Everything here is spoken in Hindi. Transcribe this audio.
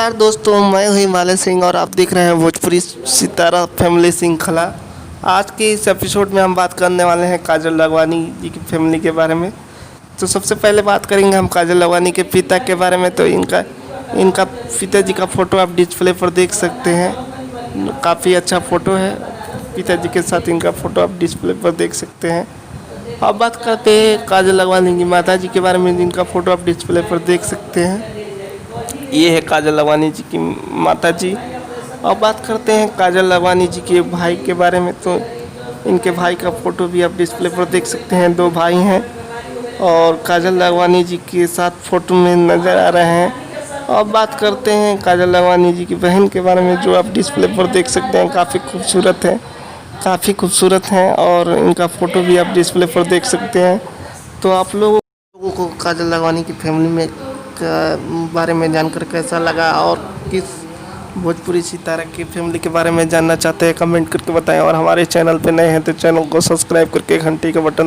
नमस्कार दोस्तों, मैं हूं हिमालय सिंह और आप देख रहे हैं भोजपुरी सितारा फैमिली श्रृंखला। आज के इस एपिसोड में हम बात करने वाले हैं काजल लखवानी जी की फैमिली के बारे में। तो सबसे पहले बात करेंगे हम काजल लखवानी के पिता के बारे में। तो इनका पिताजी का फ़ोटो आप डिस्प्ले पर देख सकते हैं। काफ़ी अच्छा फ़ोटो है, पिताजी के साथ इनका फ़ोटो आप डिस्प्ले पर देख सकते हैं। अब बात करते हैं काजल लखवानी की माता जी के बारे में, जिनका फ़ोटो आप डिस्प्ले पर देख सकते हैं। ये है काजल लखवानी जी की माता जी। अब बात करते हैं काजल लखवानी जी के भाई के बारे में। तो इनके भाई का फ़ोटो भी आप डिस्प्ले पर देख सकते हैं। 2 भाई हैं और काजल लखवानी जी के साथ फ़ोटो में नज़र आ रहे हैं। अब बात करते हैं काजल लखवानी जी की बहन के बारे में, जो आप डिस्प्ले पर देख सकते हैं। काफ़ी खूबसूरत हैं और इनका फ़ोटो भी आप डिस्प्ले पर देख सकते हैं। तो आप लोगों को काजल लखवानी की फैमिली में बारे में जानकर कैसा लगा, और किस भोजपुरी सितारा की फैमिली के बारे में जानना चाहते हैं, कमेंट करके बताएं। और हमारे चैनल पे नए हैं तो चैनल को सब्सक्राइब करके घंटी का बटन